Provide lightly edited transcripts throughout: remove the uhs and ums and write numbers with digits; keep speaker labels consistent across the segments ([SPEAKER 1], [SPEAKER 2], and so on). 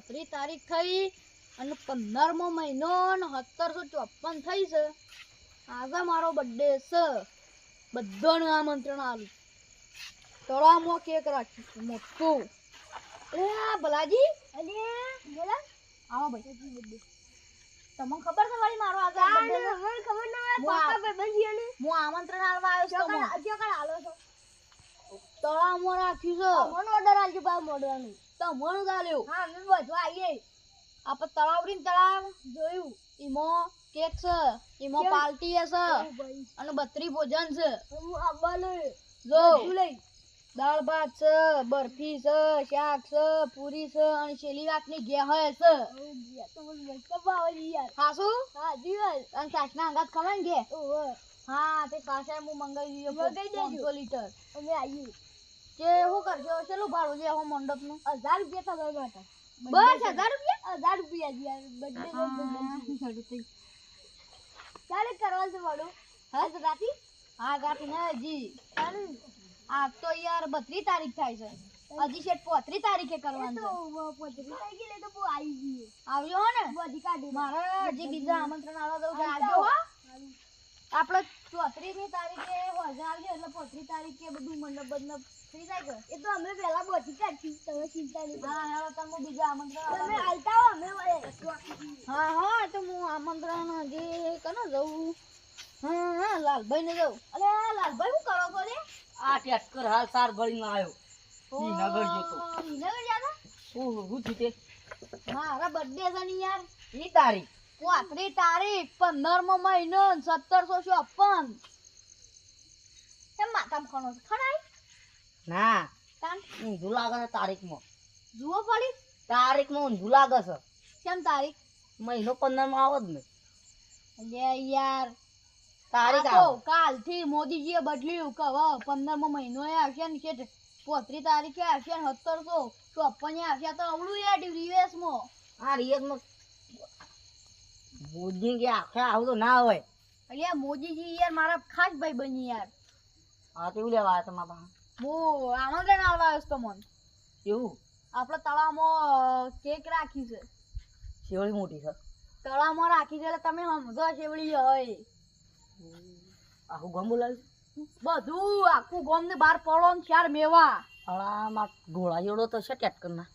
[SPEAKER 1] 32 તારીખ થઈ અને 15મો મહિનો ને 1754 થઈ છે. આજે મારો બર્થડે છે. બધાને આમંત્રણ આલું. તળાવમાં કેક રાખીશું મોટું. એ ભલાજી અલે બોલા આવો ભાઈ બર્થડે તમને ખબર છે વળી મારો આજે બર્થડે મને ખબર ના હોય પાકા ભાઈબંધીઓને હું આમંત્રણ આલવા આવ્યો છું. તમને અજ્યો કણ આલો છો? તળાવમાં રાખ્યું છે. મને ઓર્ડર આલજો બા મોડવાનું. તમને જ આલ્યો. હા અમે બધું આવીએ. આપણે તળાવ જોયું. ઈમો કેક છે, ઈમો પાર્ટી છે અને 32 ભોજન છે. હું આબાલે જો દાળ ભાત છે, બરફી છે, શાક છે, પૂરી છે અને શેલી વાકની ઘે હોય છે. તો મને કબાવલી યાર. હાસુ? હા જીવલ. અને સાસના અંગાત ખવાય ને ઘે. ઓહો. હા તે સાસે હું મંગાવી દીધો 500 લીટર. અમે આવીએ. કે હું કરજો ચલો ભાડું લે હો મંડપનું 1000 રૂપિયા થવા માટે. બસ 1000 રૂપિયા? 1000 રૂપિયા યાર બર્થડે ચાલે કરવા છે ભાડું. હા રાતી? હા રાતી ના જી. ચાલે આ તો યાર 32 તારીખ થાય છે. હજી શેઠ 35 તારીખે કરવાનું છે. 35 તારીખે લે તો બહુ આવી ગઈ. આવ્યો હો ને બધી કાઢી. મારે હજી બીજા આમંત્રણ આલવા દઉં છે. આવજો હો. આપણે 34મી તારીખે હોજા આવજો એટલે 35 તારીખે બધું મંડપ બંડપ થઈ જાય કે એ તો અમે પહેલા બોધી કાઢી. તમે ચિંતા નહીં. હા હાલો તમે બીજા આમંત્રણ તમે આલતા હો અમે હા હા તો હું આમંત્રણ હજી કને જવું. હા લાલભાઈ ને જવું. અરે લાલભાઈ શું કરો છો રે?
[SPEAKER 2] આ ટ્રેક્ટર હાલ સાર ભરીને આવ્યો. ઈ નગર જતો.
[SPEAKER 1] ઈ નગર જાતા?
[SPEAKER 2] હું જીતે.
[SPEAKER 1] મારા બર્થડે છે ને યાર.
[SPEAKER 2] ઈ તારીખ
[SPEAKER 1] 35 તારીખ 15મો મહિનો 1754. કેમ માથામાં ખણો છો? ખણાય?
[SPEAKER 2] ના
[SPEAKER 1] તાન
[SPEAKER 2] ઊંધું લાગે છે તારીખમાં.
[SPEAKER 1] જુઓ પડી
[SPEAKER 2] તારીખમાં ઊંધું લાગે છે.
[SPEAKER 1] કેમ તારીખ?
[SPEAKER 2] મહિનો 15 માં આવે જ ને.
[SPEAKER 1] લે યાર
[SPEAKER 2] તારીખ
[SPEAKER 1] આ તો
[SPEAKER 2] આવે.
[SPEAKER 1] કાલથી મોદીજીએ બદલ્યું કે હવે 15મો મહિનો આવશે ને શેઠ 35 તારીખે આવશે ને 1754 આવશે તો અવળું યાર રિવેશમાં.
[SPEAKER 2] આ રિયલમાં મોદી કે આખે આવું તો ના હોય.
[SPEAKER 1] અલ્યા મોદીજી યાર મારા ખાસ ભાઈ બની યાર.
[SPEAKER 2] હા તેવું લેવા આવ્યા તમારા પાસે.
[SPEAKER 1] હું આમંત્રણ આલવા આવ્યો છું તમને.
[SPEAKER 2] એવું
[SPEAKER 1] આપણે તળાવમાં કેક રાખી છે.
[SPEAKER 2] શેવડી મોટી છે.
[SPEAKER 1] તળાવમાં રાખી છે એટલે તમે સમજો શેવડી હોય.
[SPEAKER 2] આખું ગામ બોલાવ્યું.
[SPEAKER 1] બધું આખું ગામ ને બહાર પડો ને ચાર મેવા.
[SPEAKER 2] આમાં ઘોડા જેવડો તો છે ટ્રેક્ટર ના.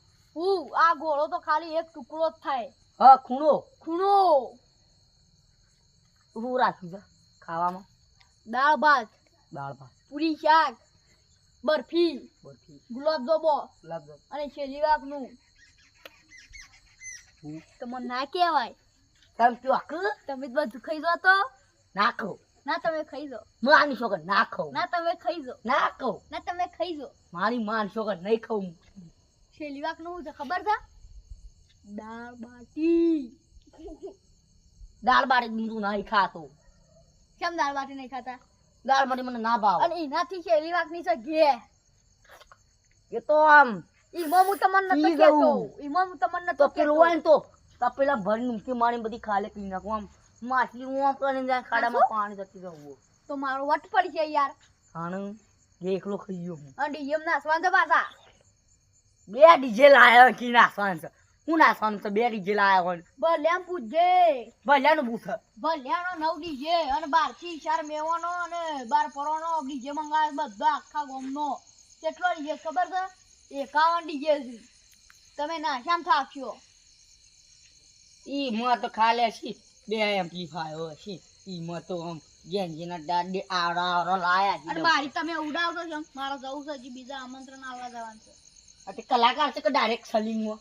[SPEAKER 1] આ ગોળો તો ખાલી એક ટુકડો જ થાય.
[SPEAKER 2] હા ખૂણો
[SPEAKER 1] ખૂણો.
[SPEAKER 2] શું રાખ્યું છે ખાવામાં?
[SPEAKER 1] દાળ ભાત,
[SPEAKER 2] દાળ ભાત,
[SPEAKER 1] પૂરી શાક, બરફી,
[SPEAKER 2] બરફી,
[SPEAKER 1] ગુલાબ જાંબુ
[SPEAKER 2] ગુલાબજામ
[SPEAKER 1] અને શેરડી વાકનું. તો મને ના કહેવાય.
[SPEAKER 2] તમે કયો આક
[SPEAKER 1] તમે જ બધું ખાઈ જાઓ તો?
[SPEAKER 2] ના ખાવ.
[SPEAKER 1] ના તમે ખાઈ જાઓ.
[SPEAKER 2] માની છોકર ના ખાવ.
[SPEAKER 1] ના તમે ખાઈ જાઓ.
[SPEAKER 2] ના ખાવ.
[SPEAKER 1] ના તમે ખાઈ જાઓ.
[SPEAKER 2] મારી માન છોકર નહીં ખાવ.
[SPEAKER 1] શેરડી વાકનું શું છે ખબર છે? દાળ બાટી.
[SPEAKER 2] દાળ બાટી બીજું નહીં ખાતો.
[SPEAKER 1] કેમ દાળ બાટી નહીં ખાતા?
[SPEAKER 2] દાળ બાટી મને ના ભાવ.
[SPEAKER 1] અને એનાથી શેરડી વાકની છે ઘે.
[SPEAKER 2] એ તો આમ
[SPEAKER 1] ઈમાં હું તમને નતો કહેતો. ઈમાં હું તમને
[SPEAKER 2] તો
[SPEAKER 1] નતો
[SPEAKER 2] પેલું
[SPEAKER 1] કહેતો.
[SPEAKER 2] હોય ને તો પેલા ભરી ઊંચી મારી બધી ખાલે પી નાખું. આમ માછલી હું આમ કરીને જાય ખાડામાં પાણી જતી રહું.
[SPEAKER 1] તો મારો વટ પડી છે યાર.
[SPEAKER 2] હાણ એકલો ખાઈ ગયો હું.
[SPEAKER 1] અને ડીએમ નાસવાન છે પાછા.
[SPEAKER 2] 2 ડીજે લાયા કી નાસવાનું છે. હું નાસવાનું છે 2 ડીજે લાયા હોય.
[SPEAKER 1] ભલ્યામ પૂછજે.
[SPEAKER 2] ભલ્યાનું બૂથ.
[SPEAKER 1] ભલ્યાનો 9 ડીજે અને 12 થી 4 મેવાનો અને 12 પરોનો ડીજે મંગાવે બધા આખા ગામનો. કેટલો ડીજે ખબર છે? 51 ડીજે છે. તમે નાશામ થાક્યો.
[SPEAKER 2] ઈ માં તો ખાલે છે 2 એમ્પ્લીફાયર છે. ઈ માં તો આમ જેના દાડે આવડા લાયા
[SPEAKER 1] અને બારી તમે ઉડાવતો છો. મારે જવું છે હજી બીજા આમંત્રણ આલવા જવાનું છે.
[SPEAKER 2] આ કલાકાર છે કે ડાયરેક્ટ સલીમમાં?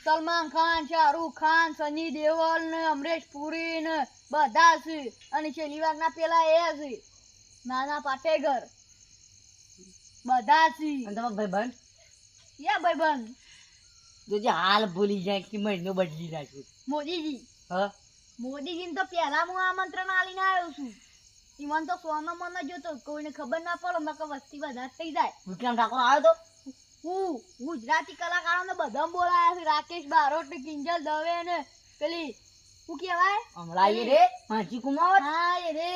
[SPEAKER 1] સલમાન ખાન, શાહરુખ ખાન, સની દેઓલ ને અમરેશ પુરી ને બધા છે. અને શેલીવાગ ના પેલા એ છે નાના પાટેગર બધા છે.
[SPEAKER 2] અને તમારા ભાઈબંધ
[SPEAKER 1] યા ભાઈબંધ
[SPEAKER 2] જોજે હાલ ભૂલી જાય કે મહિનો બદલી નાખ્યો.
[SPEAKER 1] મોદીજી.
[SPEAKER 2] હા
[SPEAKER 1] મોદીજીને તો પહેલા હું આમંત્રણ આલીને આવ્યો છું. ઈવન તો સોનો મનો જોતો કોઈને ખબર ના પડે નકર વસ્તી વધારે થઈ જાય.
[SPEAKER 2] વિક્રમ ઠાકોર આવ્યો તો?
[SPEAKER 1] હું ગુજરાતી કલાકારોને બધા બોલાયા છે. રાકેશ બારોટ ને કિંજલ દવે ને પેલી શું કહેવાય
[SPEAKER 2] હમણાં એ રે માજી કુમાવત.
[SPEAKER 1] હા એ રે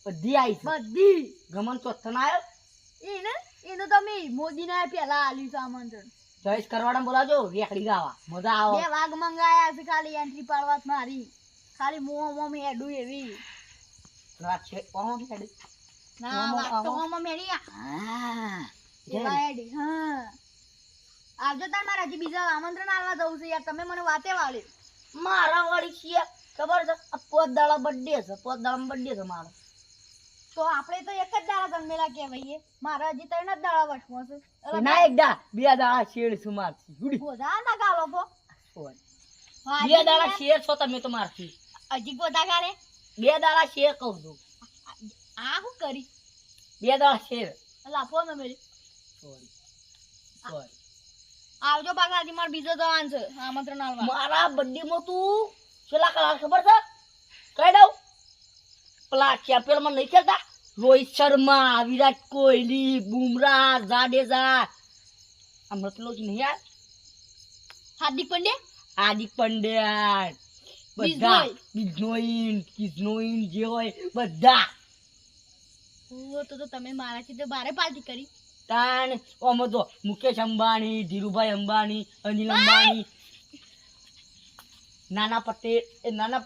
[SPEAKER 2] બધી આવી છે.
[SPEAKER 1] બધી
[SPEAKER 2] ગમન ચોથન આવ્યો.
[SPEAKER 1] એને એનું તમે મોદીને પહેલા આલ્યું છે આમંત્રણ.
[SPEAKER 2] જયેશ કરવાડા બોલાજો રેકડી ગાવા મજા આવે
[SPEAKER 1] બે વાઘ મંગાયા છે ખાલી એન્ટ્રી પાડવા મારી ખાલી મોમ હેડું એવી
[SPEAKER 2] રાત છે કોણ હેડ
[SPEAKER 1] ના વાત તો મોમ મેરી
[SPEAKER 2] હા
[SPEAKER 1] એવા હેડી હા આવજો તાર મારા હજી બીજા આમંત્રણ આલવા દઉં છે યાર તમે મને વાતે વાળી
[SPEAKER 2] મારા વાળી છે ખબર છે આ પોદાળા બર્થડે છે પોદાળા બર્થડે છે મારો
[SPEAKER 1] તો આપણે તો એક જ દાડા જન્મેલા કહેવાય મારા હજી 3 જ દાડા વર્ષમાં છે
[SPEAKER 2] ના એક દા બે દાડા શેડ છું મારથી ગુડી
[SPEAKER 1] ગોધા ના ગાલો તો
[SPEAKER 2] બે દાડા શેર છો તમે તો મારથી
[SPEAKER 1] હજી ગોધા ગાલે
[SPEAKER 2] બે દાડા શેર કહું છું
[SPEAKER 1] આ હું કરી
[SPEAKER 2] બે દાડા શેર
[SPEAKER 1] લાફો ન મેરી
[SPEAKER 2] સોરી સોરી
[SPEAKER 1] આવજો બાગાજી માર બીજો જવાન છે આમંત્રણ આલવા
[SPEAKER 2] મારા બર્થડે માં તું છેલ્લા કલાક ખબર છે કઈ દઉં પેલા ચેમ્પિયન માં નહીં ખેલતા રોહિત શર્મા વિરાટ કોહલી બુમરાહ જાડેજા હમણાં પેલો જ નહીં યાર
[SPEAKER 1] હાર્દિક પંડ્યા
[SPEAKER 2] હાર્દિક પંડ્યા બધા કિઝનોઈન જે હોય બધા
[SPEAKER 1] ઓ તો તમે મારાથી તો બારે પાર્ટી કરી
[SPEAKER 2] તાન ઓમો તો મુકેશ અંબાણી ધીરુભાઈ અંબાણી અનિલ અંબાણી નાના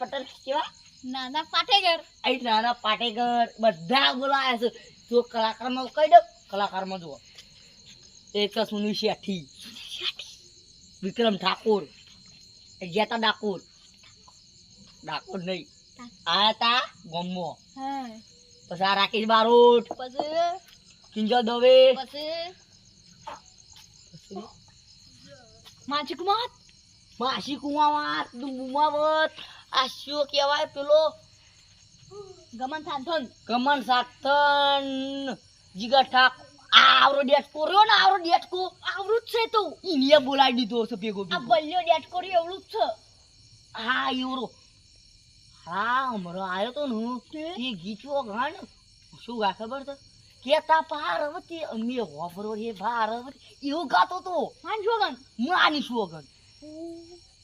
[SPEAKER 2] પટેલ કેવા
[SPEAKER 1] નાના પાટેકર
[SPEAKER 2] નાના પાટેકર બધા બોલાયા છે તો કલાકારમાં કહી દઉં કલાકારમાં જુઓ એક તો સુનિલ શેઠી વિક્રમ ઠાકોર જેતા ડાકોર નહીં આયા તા ગોમો
[SPEAKER 1] હા
[SPEAKER 2] પછી આ રાકેશ બારોટ
[SPEAKER 1] પછી
[SPEAKER 2] કિંજલ દવે
[SPEAKER 1] માછી કુમાર
[SPEAKER 2] માસી કુમાવત બુમાવત આ શું કહેવાય પેલો
[SPEAKER 1] ગમન થાનથન
[SPEAKER 2] કમન સાથન જીગર ઠાક આવરો ડેટકો રહ્યો ને આવરો ડેટકો
[SPEAKER 1] આવરું જ છે તો
[SPEAKER 2] ઇન્ડિયા બોલાવી દીધો છે ભેગો
[SPEAKER 1] આ
[SPEAKER 2] ભેગો
[SPEAKER 1] બલ્યો ડેટકો રી એવડું જ છે
[SPEAKER 2] હા એવરો હા હમણાં આવ્યો તો ને એ ગીચવો ગાણ શું ગા ખબર છે કેતા પાર્વતી અમે હોફરો રે પાર્વતી એવું ગાતો તો
[SPEAKER 1] માન જોગન
[SPEAKER 2] માની શું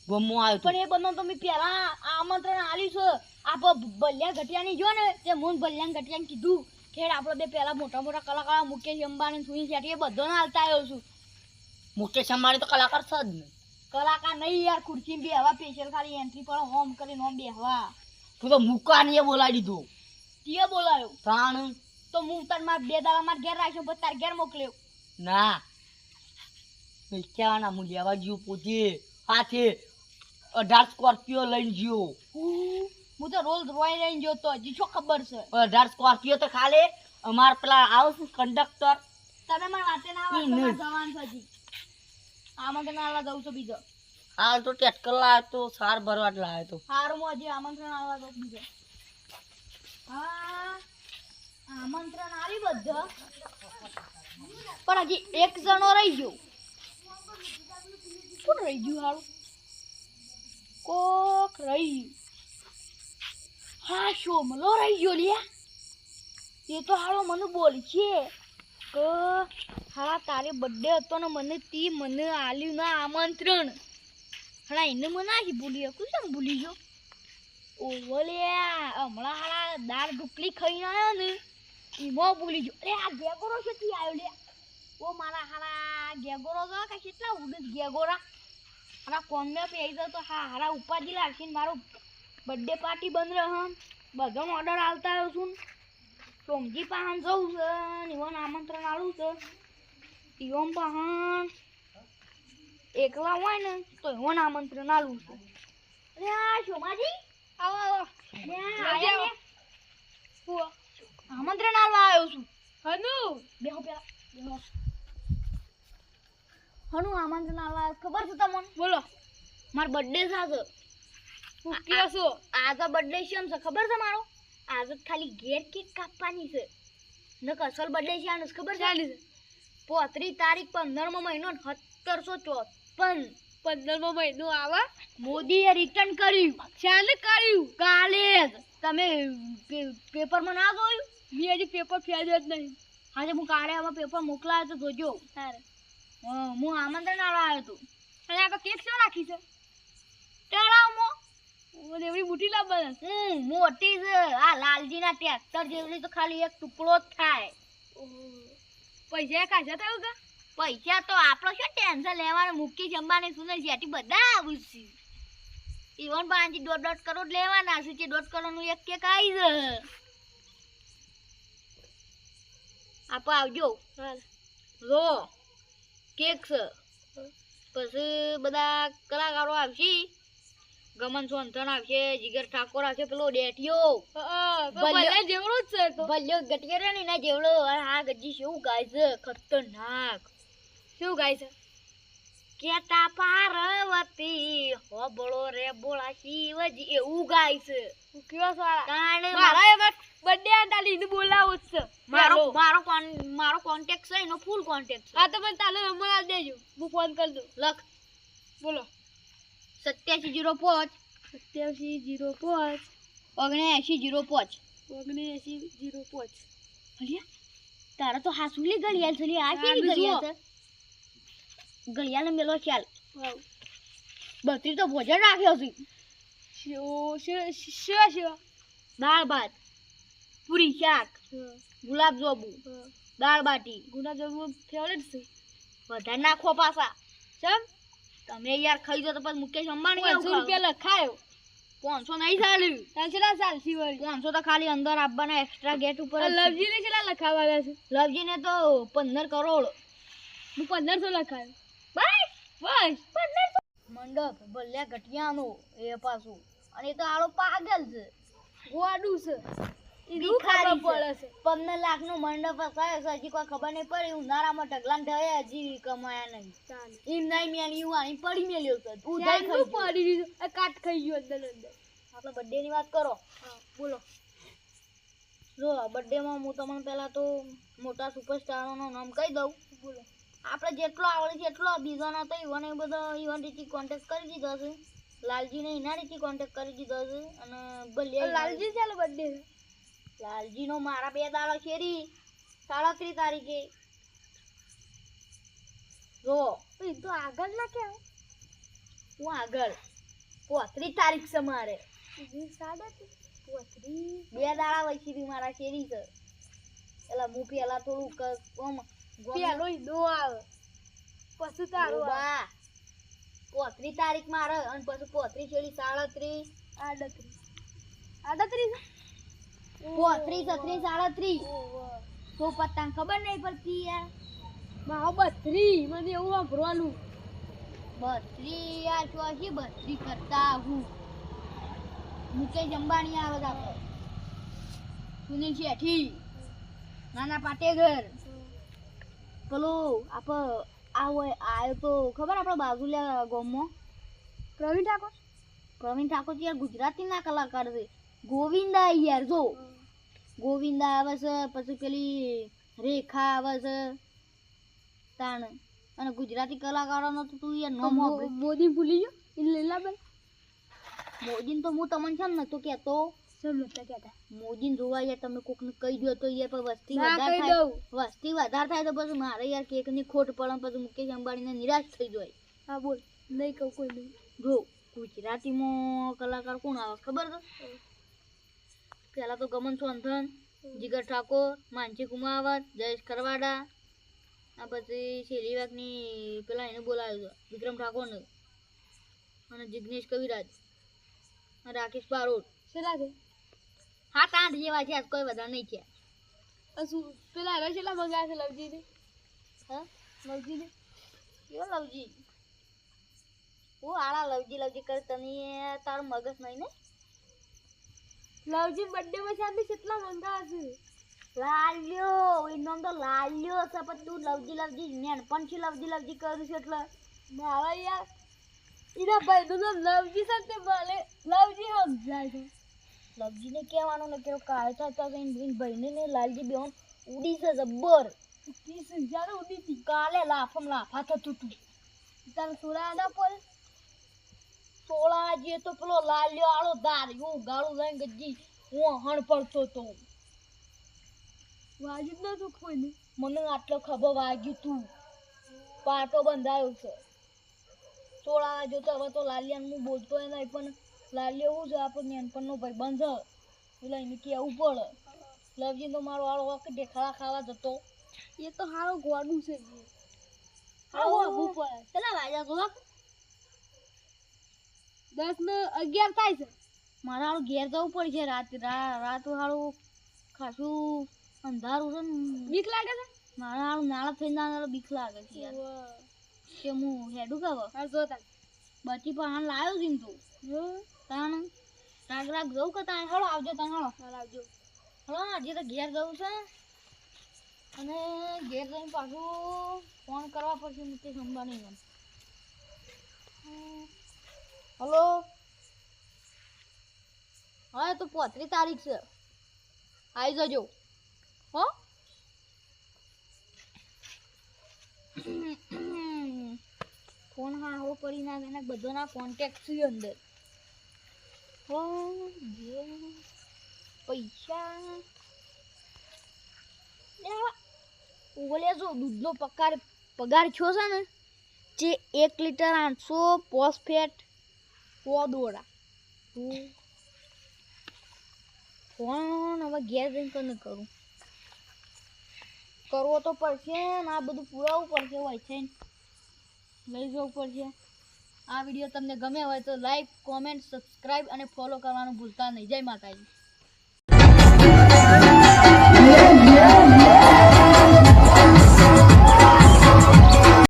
[SPEAKER 2] ગમો આવ્યો
[SPEAKER 1] પણ એ બંને તો મેં પેલા આમંત્રણ આલ્યું છે આપ બલ્યા ઘટિયાની જો ને તે મોન બલ્યા ઘટિયાને કીધું ખેડ આપણે બે પેલા મોટા મોટા કલાકાર મુકેશ અંબાણી સુનિલ શેટ્ટી એ બધાને હાલતા આવ્યો છું
[SPEAKER 2] મુકેશ અંબાણી તો કલાકાર છે જ ને
[SPEAKER 1] કલાકાર નહીં યાર ખુરશી બેહવા સ્પેશિયલ ખાલી એન્ટ્રી પર હોમ કરીને હોમ બેહવા
[SPEAKER 2] તું તો મુકાની બોલાવી દીધું
[SPEAKER 1] તે બોલાયો
[SPEAKER 2] તાણ
[SPEAKER 1] તો હું તને માર 2 દાડા માર ઘેર રાખ્યો પછી તાર ઘેર મોકલ્યો
[SPEAKER 2] ના કહેવાના હું લેવા ગયો પોતે હાથે 18 સ્કોર્પિયો લઈને ગયો
[SPEAKER 1] હું તો રોલ રોય લઈને ગયો તો હજી શું ખબર છે
[SPEAKER 2] 18 સ્કોર્પિયો તો ખાલી અમાર પેલા આવશે કંડક્ટર
[SPEAKER 1] તમે મને વાતે ના આવો તમારે જવાન છે હજી આમંત્રણ આલવા દઉં છું બીજો
[SPEAKER 2] હાલ તો ટેટકર લાવ્યો તો સાર ભરવા લાવ્યો તો
[SPEAKER 1] હારું હું હજી આમંત્રણ આલવા દઉં બીજો હા આમંત્રણ આવી બધા પણ હજી એક જણો રહી ગયો કોણ રહી ગયું હારું કોક રહી ગયું હા શોમલો રહી ગયો લ્યા એ તો હારો મને બોલી છે કે હા તારે બર્થડે હતો ને મને આલ્યું ના આમંત્રણ હા એને મને નાખી ભૂલી શકું છે ભૂલી ગયો ઓહો લ્યા હમણાં હારા દાળ ઢુકલી ખાઈને આવ્યો ને એમાં ભૂલી ગયો અરે આ ગેગોરો કેટલી આવ્યો લ્યા ઓ મારા હારા ગેગોરો તો કે કેટલા ઉડે ગેગોરા હારા કોમને પી જાય તો હા હારા ઉપાજી લાગશે ને મારો બર્થડે પાર્ટી બંધ રહે બધો ઓર્ડર આલતા આવ્યો છું સોમજી પાહન જવું છે ઈવન આમંત્રણ આલું છે ઈવન પાહન એકલા હોય ને તો ઈવન આમંત્રણ આલું છે અરે આ સોમાજી આવો આવો આમંત્રણ આલવા આવ્યો છું હનુ બેહો પેલા બેહો હનુ આમંત્રણ આલવા ખબર છે તમને બોલો માર બર્થડે છે હું કયો છો આજે બર્થડે છે એમ છે ખબર છે મારો આજે ખાલી ઘેર કેક કાપવાની છે ન અસલ બર્થડે છે આને ખબર છે 35 તારીખ 15મો મહિનો 1754 15મો મહિનો આવા મોદીએ રિટર્ન કર્યું શાને કર્યું કાલે જ તમે પેપરમાં ના જોયું મેં હજી પેપર ફેર્યો જ નહીં આજે હું કાલે હવે પેપર મોકલાયો તો જોજો હું આમંત્રણ આલવા આવ્યો હતો અને આપણે કેક શું રાખી છે તળાવમાં એવડી મોટી લાવવાના મોટી છે આ લાલજીના ટ્રેક્ટર જેવડી તો ખાલી એક ટુકડો જ થાય પૈસા કાઢ્યા તા
[SPEAKER 3] પૈસા તો આપણો શું ટેન્શન લેવાનું, મુકેશ અંબાણી સુનિલ શેટ્ટી બધા આવું છે. ઈવન પણ આજી 1.5 કરોડ લેવાના છે, જે 1.5 કરોડનું એક કેક આવી છે. આપો આવજો. જો કેક છે, પછી બધા કલાકારો આવશે. ગમન સોનથણ આવશે, જીગર ઠાકોર આવશે, પેલો ડેટિયો ભલ્યો જેવડો જ છે, તો ભલ્યો ગટિયો રે ને એના જેવડો. આ ગજી શું ગાય છે, ખતરનાક. શું ગાય છે? કેતા પાર્વતી હોબળો રે બોળા શિવજી, એવું ગાય છે. કેવા સારા. મારા એમાં બર્થડે આંટાલી ને બોલાવો જ છે. મારો કોન્ટેક્ટ છે, એનો ફૂલ કોન્ટેક્ટ છે. હા તો મને તારો નંબર આપ દેજો, હું ફોન કરી દઉં. લખ. બોલો. 8705 8705 7905 7905. અલ્યા તારા તો હાસુલી ઘડિયાળ છે. આ કેવી ઘડિયાળ છે? ઘડિયાળને મેલો ચાલ. બત્રી તો ભોજન રાખ્યો છે. દાળ ભાત, પૂરી શાક, ગુલાબ જાંબુ, દાળ બાટી. ગુલાબ જાંબુ ફેવરેટ છે. વધારે નાખો પાછા. ચમ તમે યાર ખાઈ જો તો પછી મુકેશ અંબાણી 500 રૂપિયા લખાયો. 500 નહીં ચાલ્યું. ચાલશે ચાલસી વળી. 500 તો ખાલી અંદર આપવાના એક્સ્ટ્રા ગેટ ઉપર. લવજીને કેટલા લખાવાના છે? લવજીને તો 15 કરોડ. હું 1500 લખાયો. બસ 1500. મંડપ ભલ્યા ઘટિયાનો એ પાછું. અને એ તો આળો પાગલ છે, ગોડું છે. ભિખારી પડે છે. 15 લાખનું મંડપ હશે, હજી કોઈ ખબર નહીં પડી. ઉનાળામાં ઢગલાન ઢળે, હજી કમાયા નહીં. એમ નહીં મેલી હું આની પડી મેલ્યો તો ઉધાઈ ખાઈ પડી દીધું. આ કાટ ખાઈ ગયો અંદર અંદર. આપણે બર્થડે ની વાત કરો. બોલો. જો બર્થડે માં હું તમને પહેલા તો મોટા સુપરસ્ટારોનું નામ કહી દઉં. બોલો. આપણે જેટલો આવડે છે એટલો. બીજાનો તો ઈવન એ બધો ઈવન રીતે કોન્ટેક્ટ કરી દીધો છે. લાલજીને એના રીતે કોન્ટેક્ટ કરી દીધો છે. અને ભલે લાલજી ચાલો બર્થડે. લાલજી નો મારા 2 દાડો શેરી 37 તારીખે. જો તો આગળ ના કે હું આગળ 35 તારીખ છે મારે. 2 દાડા વચ્ચેથી મારા શેરી છે. એટલે હું પેલા થોડુંક પેલો દો આવે પછી તારું બા 35 તારીખ મારે. અને પછી 35 શેરી 37 38 35 36 તો પતંગ ખબર નહીં પડતી યાર. મારો 32 મને એવું વાપરવાનું. 32 યાર ચોથી 32 કરતા હું. મુકેશ અંબાણી આવે આપણે, સુનિલ શેઠી, નાના પાટેકર, પેલો આપણે આવ્યો તો ખબર આપણે બાજુલા ગામમાં પ્રવીણ ઠાકોર યાર ગુજરાતી ના કલાકાર છે. ગોવિંદા યાર જો ગોવિંદા આવે છે, પછી પેલી રેખા આવે છે તાણ. અને ગુજરાતી કલાકારોનો તો તું યાર નામ મોદી ભૂલી ગયો. લીલાબેન મોદીને તો હું તમને છે ને નતો કહેતો. મોદીને જોવા યાર તમે કોકને કહી દો તો યાર વસ્તી વધારે થાય તો પછી મારે યાર કેકની ખોટ પડે, પછી મુકેશ અંબાણીને નિરાશ થઈ જાય. હા બોલ. નહીં કહું કોઈ નહીં. જો ગુજરાતીમાં કલાકાર કોણ આવે ખબર છે? પેલા તો ગમન સોનથણ, જીગર ઠાકોર, માનસી કુમાવત, જયેશ ખરવાડા. આ પછી શેરીવાગની પેલા એને બોલાવ્યો છે વિક્રમ ઠાકોરને, અને જિગ્નેશ કવિરાજ, રાકેશ બારોટ. કેટલા છે? 7-8 જેવા છે, કોઈ વધારે નહીં છે. પેલા હવે કેટલા મંગાયા છે લવજીને? હા લવજીને કેવો લવજી? હું આળા લવજી કરે તને તારું મગજ નહીં ને? લવજી બર્થડે માં સામે કેટલા મંગાયા છે? લાલ્યો એનો તો લાલ્યો છે, પણ તું લવજી નેનપણથી લવજી કરું છે એટલે મારા યાર એના ભાઈ નું નામ લવજી છે તે ભલે લવજી સમજાય છે. લવજીને કહેવાનું ને કે કાળ થતા ભાઈને ને લાલજી બેન ઉડી છે જબ્બર. જ્યારે ઉડી હતી કાલે લાફા થતું તું. તારે સોળા ના પડે? સોળા જે તો પેલો લાલ્યો આળો દાર્યો ગાળું લઈને ગજી હું હણ પડતો તો વાગ્યું જ નતું કોઈને. મને આટલો ખબર વાગ્યું તું. પાટો બંધાયો છે. સોળા જો તો હવે તો લાલિયાને હું બોલતો નહીં, પણ લાલ્યો એવું છે આપણને નેનપણનો ભાઈ બંધ એટલે એને કેવું પડે. લવજી તો મારો આળો વખત દેખાડા ખાવા જતો. એ તો સારો ગોડું છે. આવો આવું પડે કેટલા વાગ્યા જો 10 ને 11 થાય છે મારે હારું ઘેર જવું પડશે રાત હારું ખાસું અંધારું છે ને બીક લાગે છે મારે હારું નાળા થઈ ના બીક લાગે છે યાર કે હું હેડું કાવ હાલ જો તા બચી પણ લાવ્યો છે તું તાણ રાગ જવું કે તાણ હાલો આવજો તાણ હાલો આવજો હાલો આજે તો ઘેર જવું છે અને ઘેર જઈને પાછું ફોન કરવા પડશે મુકેશ અંબાણી મને હલો હા તો 35 તારીખ છે આવી જજો હો ફોન હારો કરી નાખે ને બધાના કોન્ટેક્ટ છે અંદર હો જે પૈસા ઓલે જો દૂધનો પગાર થયો છે ને જે 1 લીટર 800 ફોસ્ફેટ દોડા ફોન હવે ઘેર જઈને તો નહીં કરું કરવો તો પડશે ને આ બધું પુરાવવું પડશે હોય છે લઈ જવું પડશે આ વિડીયો તમને ગમે હોય તો લાઈક કોમેન્ટ સબસ્ક્રાઈબ અને ફોલો કરવાનું ભૂલતા નહીં જય માતાજી